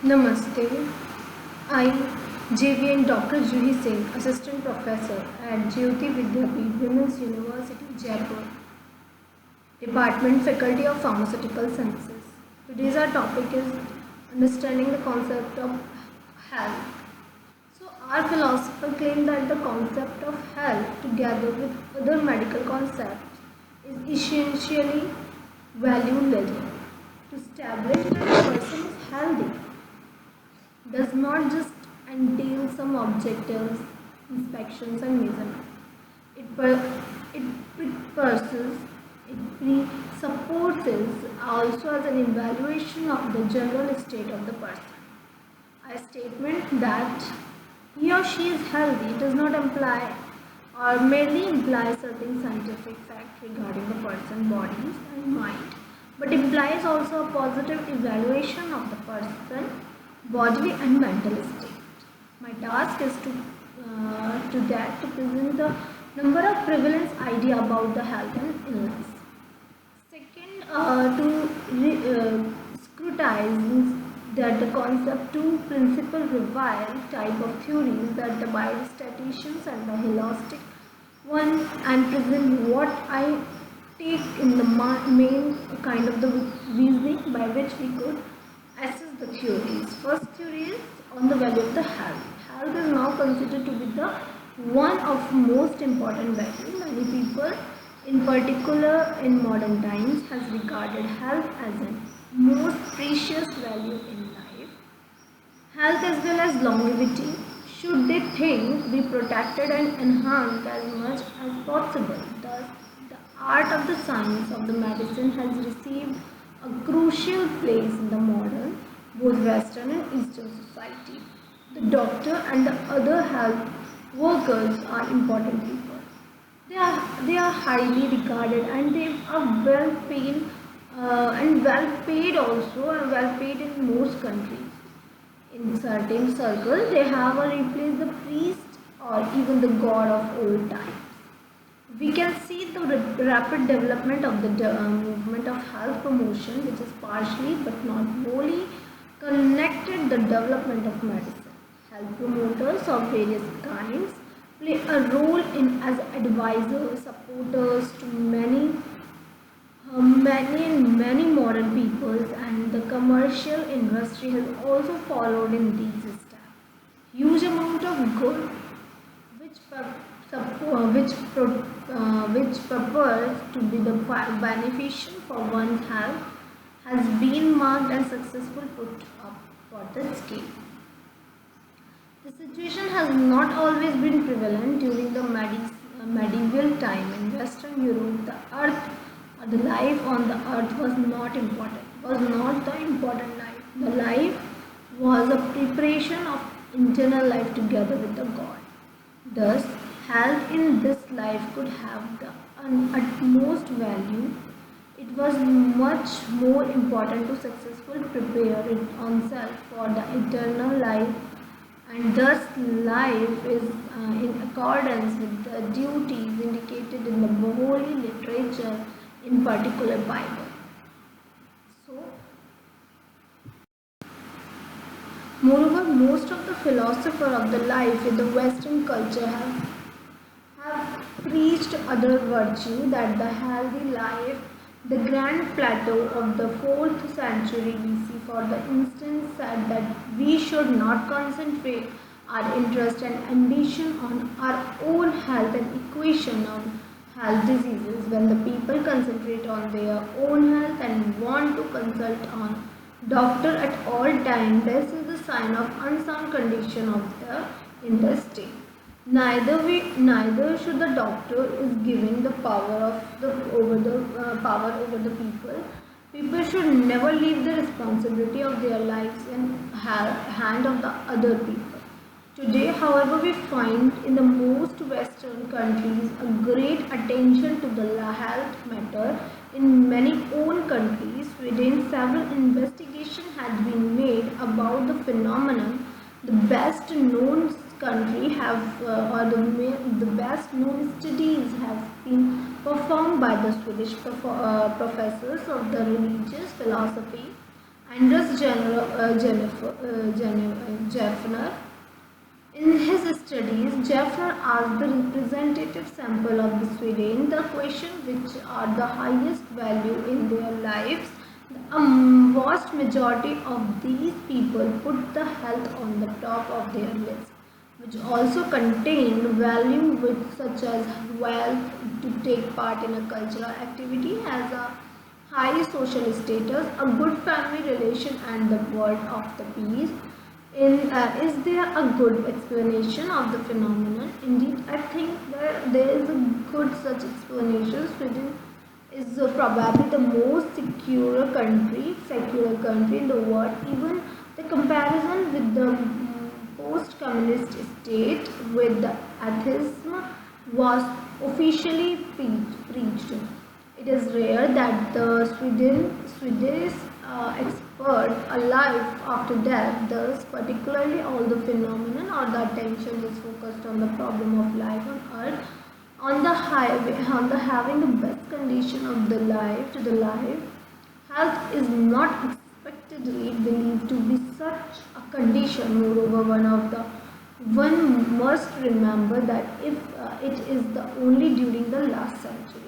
Namaste. I, JVN Dr. Juhi Singh, Assistant Professor at Jyoti Vidyapeeth Women's University, Jaipur, Department Faculty of Pharmaceutical Sciences. Today's our topic is understanding the concept of health. So, our philosopher claimed that the concept of health, together with other medical concepts, is essentially value-laden. To establish that a person is healthy does not just entail some objectives, inspections and measurements. It presupposes, it presupposes also as an evaluation of the general state of the person. A statement that he or she is healthy does not imply or merely imply certain scientific fact regarding the person's body and mind, but implies also a positive evaluation of the person bodily and mental state. My task is to present the number of prevalence idea about the health and illness. Second, scrutinize that the concept two principal revival type of theories that the biostatisticians and the holistic one, and present what I take in the main kind of the reasoning by which we could assess the theories. First theory is on the value of the health. Health is now considered to be the one of most important value. Many people, in particular in modern times, has regarded health as a most precious value in life. Health as well as longevity should, they think, be protected and enhanced as much as possible. Thus, the art of the science of the medicine has received a crucial place in the modern, both Western and Eastern society. The doctor and the other health workers are important people. They are highly regarded and they are well paid also, and well paid in most countries. In certain circles, they have replaced the priest or even the god of old times. We can see the rapid development of the movement of health promotion, which is partially but not wholly connected the development of medicine. Health promoters of various kinds play a role in as advisors, supporters to many modern peoples, and the commercial industry has also followed in these steps. Huge amount of good which purpose to be the beneficial for one's health has been marked and successfully put up for the scale. The situation has not always been prevalent during the medieval time. In Western Europe, the earth or the life on the earth was not the important life. The life was a preparation of internal life together with the God. Thus, health in this life could have the utmost value. It was much more important to successfully prepare it oneself for the eternal life, and thus life is in accordance with the duties indicated in the holy literature, in particular Bible. So, moreover, most of the philosophers of the life in the Western culture have preached other virtue, that the healthy life. The grand Plato of the 4th century BC, for the instance, said that we should not concentrate our interest and ambition on our own health and equation on health diseases. When the people concentrate on their own health and want to consult on doctor at all times, this is the sign of unsound condition of the intestine. Neither should the doctor is giving the power over the people. People should never leave the responsibility of their lives in hand of the other people. Today, however, we find in the most Western countries a great attention to the health matter. In many own countries, within several investigations had been made about the phenomenon. The best known country have the best known studies have been performed by the Swedish professors of the religious philosophy Jeffner. In his studies, Jeffner asked the representative sample of the Sweden the question which are the highest value in their lives. A vast majority of these people put the health on the top of their list, which also contained value which such as wealth, to take part in a cultural activity, as a high social status, a good family relation, and the word of the peace. Is there a good explanation of the phenomenon? Indeed, I think there is a good such explanation. Sweden is probably the most secular country in the world. Even the comparison with the post-communist state with the atheism was officially preached. It is rare that the Swedish expert alive after death. Thus, particularly all the phenomenon or the attention is focused on the problem of life on Earth, on the highway, on the having the best condition of the life to the life. Health is not expectedly believed to be such a condition. Moreover, one must remember that if it is the only during the last century,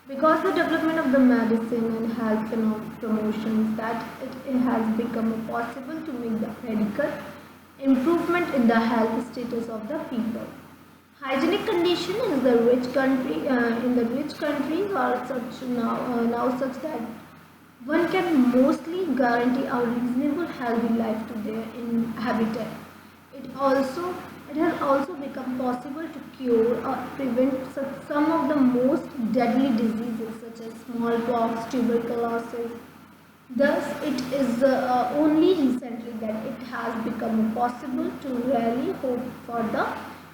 because the development of the medicine and health promotions, that it has become possible to make the radical improvement in the health status of the people. Hygienic condition is the rich country in the rich countries are such now such that one can mostly guarantee a reasonable healthy life to their inhabitant. It has also become possible to cure or prevent some of the most deadly diseases such as smallpox, tuberculosis. Thus, it is only recently that it has become possible to really hope for the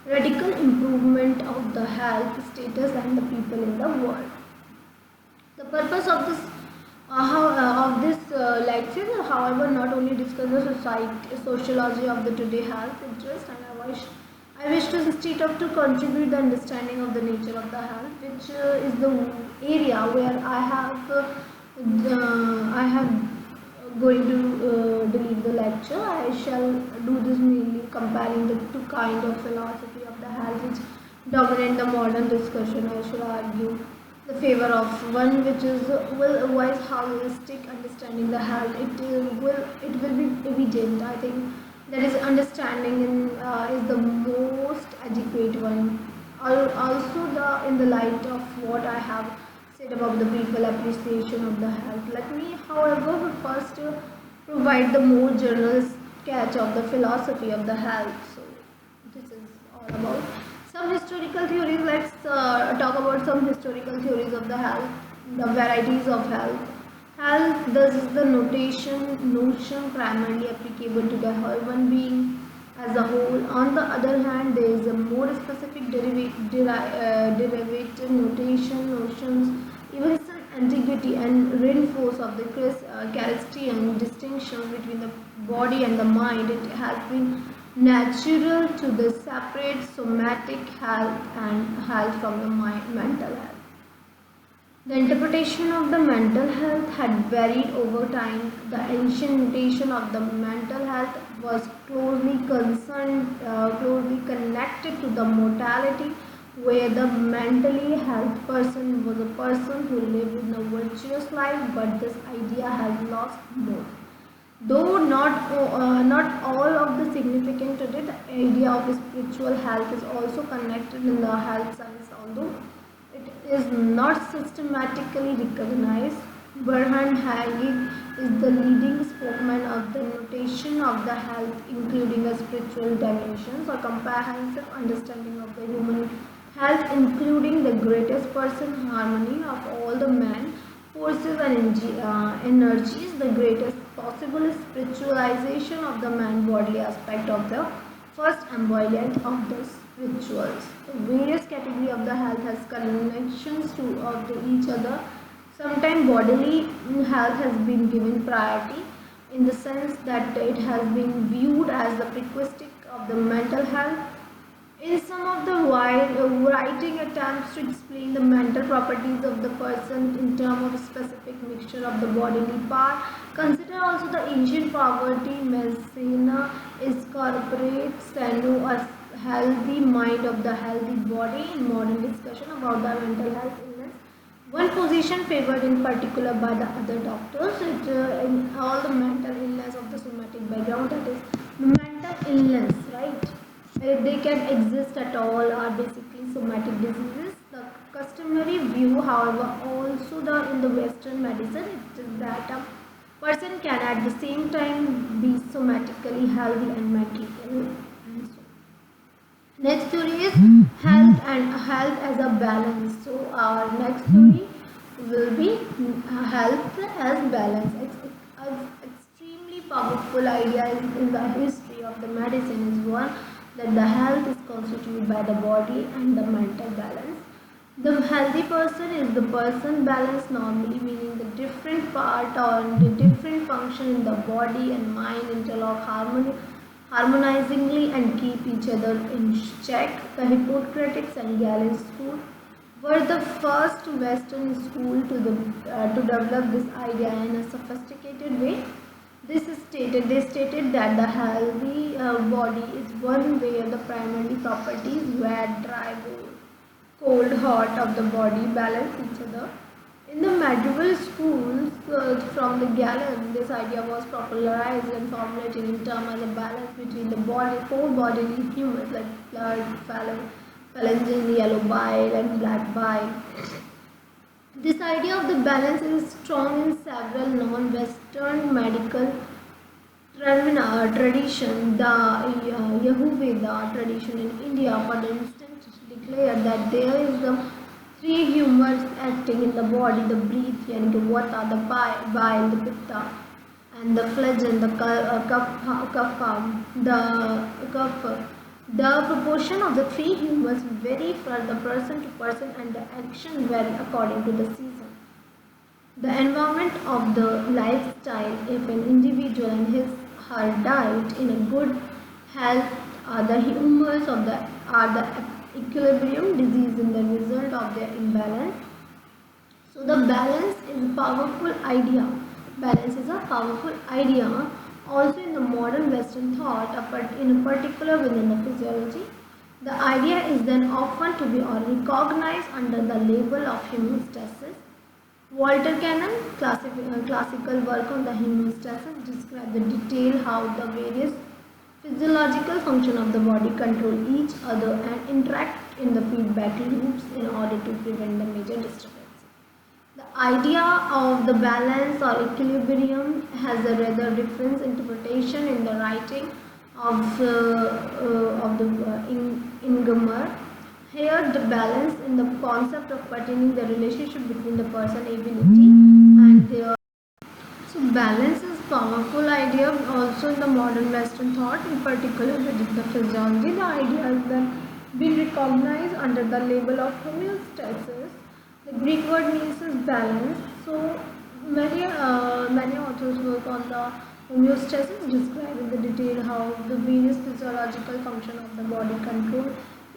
radical improvement of the health status and the people in the world. The purpose of this lecture, however, not only discuss the sociology of the today health interest, and I wish to instead of to contribute the understanding of the nature of the health, which is the area where I have going to deliver the lecture. I shall do this mainly comparing the two kind of philosophy of the health which dominate the modern discussion. I shall argue the favor of one which is wise holistic understanding the health. It will be evident. I think that is understanding is the most adequate one. Also, in the light of what I have said about the people appreciation of the health. Let me, however, first provide the more general sketch of the philosophy of the health. So, this is all about some historical theories. Let's talk about some historical theories of the health, the varieties of health. Health, this is the notion primarily applicable to the human being as a whole. On the other hand, there is a more specific derivative notions, even some ambiguity and reinforce of the characteristic and distinction between the body and the mind. It has been natural to the separate somatic health and health from the mental health. The interpretation of the mental health had varied over time. The ancient notation of the mental health was closely connected to the mortality, where the mentally healthy person was a person who lived in a virtuous life, but this idea has lost more. Though not all of the significant today, the idea of spiritual health is also connected in the health science, although it is not systematically recognized. Burhan Hagig is the leading spokesman of the notation of the health, including a spiritual dimensions or comprehensive understanding of the human health, including the greatest person harmony of all the man forces and energies, the greatest possible spiritualization of the man bodily aspect of the first embodiment of the spirituals. The various category of the health has connections to each other. Sometimes bodily health has been given priority in the sense that it has been viewed as the prerequisite of the mental health. In some of the writing attempts to explain the mental properties of the person in terms of a specific mixture of the bodily part, consider also the ancient poverty Messina incorporates Steno a healthy mind of the healthy body in modern discussion about the mental health illness. One position favored in particular by the other doctors, in all the mental illness of the somatic background, that is mental illness, right? They can exist at all are basically somatic diseases. The customary view, however, also in the Western medicine, it is that a person can at the same time be somatically healthy and mentally ill. And so next theory is health and health as a balance. So our next theory will be health as balance. It's an extremely powerful idea in the history of the medicine is one that the health is constituted by the body and the mental balance. The healthy person is the person balanced normally, meaning the different part or the different function in the body and mind interlock harmonizingly and keep each other in check. The Hippocratic and Galen school were the first Western school to develop this idea in a sophisticated way. They stated that the healthy body is one where the primary properties, wet, dry, cold, hot of the body balance each other. In the medieval schools, from the Galen, this idea was popularized and formulated in terms as a balance between the four bodily humors like blood, phalange, yellow bile, and black bile. This idea of the balance is strong in several non-Western medical tradition. The Yajurveda tradition in India, for instance, declared that there is the three humors acting in the body: the breath, yani the vata, the bile, the pitta, and the phlegm, the kapha, the kapha. The proportion of the three humors vary from the person to person, and the action vary according to the season, the environment of the lifestyle. If an individual and his her diet in a good health, the humors of the are the equilibrium disease in the result of their imbalance. So the balance is a powerful idea. Balance is a powerful idea also in the modern Western thought, in particular within the physiology. The idea is then often to be recognized under the label of homeostasis. Walter Cannon, classical work on the homeostasis, describes the detail how the various physiological functions of the body control each other and interact in the feedback loops in order to prevent the major disturbances. The idea of the balance or equilibrium has a rather different interpretation in the writing of Ingemer. Here, the balance in the concept of pertaining the relationship between the person ability and their. So, balance is powerful idea also in the modern Western thought, in particular within the physiology. The idea has then been recognized under the label of homeostasis. The Greek word means is balance. So many authors work on the homeostasis, describing the detail how the various physiological functions of the body control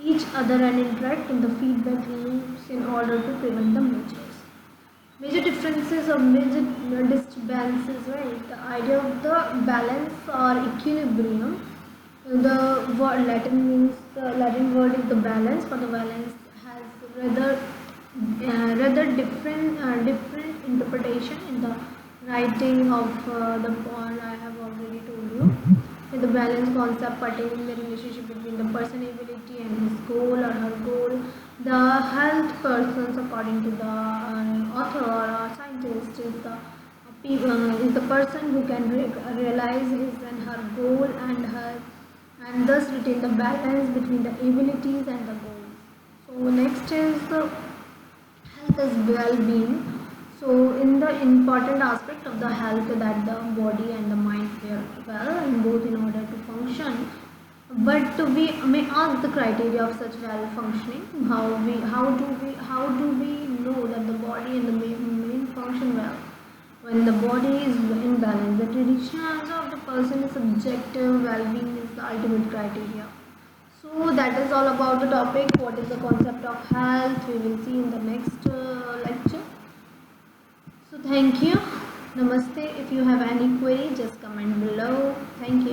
each other and interact in the feedback loops in order to prevent the major differences or major disturbances. Right? The idea of the balance or equilibrium. The word Latin means the Latin word is the balance. For the balance has rather different interpretation in the writing of the poem I have already told you. In the balance concept pertaining the relationship between the person ability and his goal or her goal, the health persons according to the author or scientist is the person who can realize his and her goal and thus retain the balance between the abilities and the goals. So next is the health as well-being. So in the important aspect of the health that the body and the mind fare well and both in order to function, but we may ask the criteria of such well functioning. How do we know that the body and the main function well when the body is in balance? The traditional answer of the person is subjective. Well-being is the ultimate criteria. So that is all about the topic. What is the concept of health? We will see in the next lecture. So thank you. Namaste. If you have any query, just comment below. Thank you.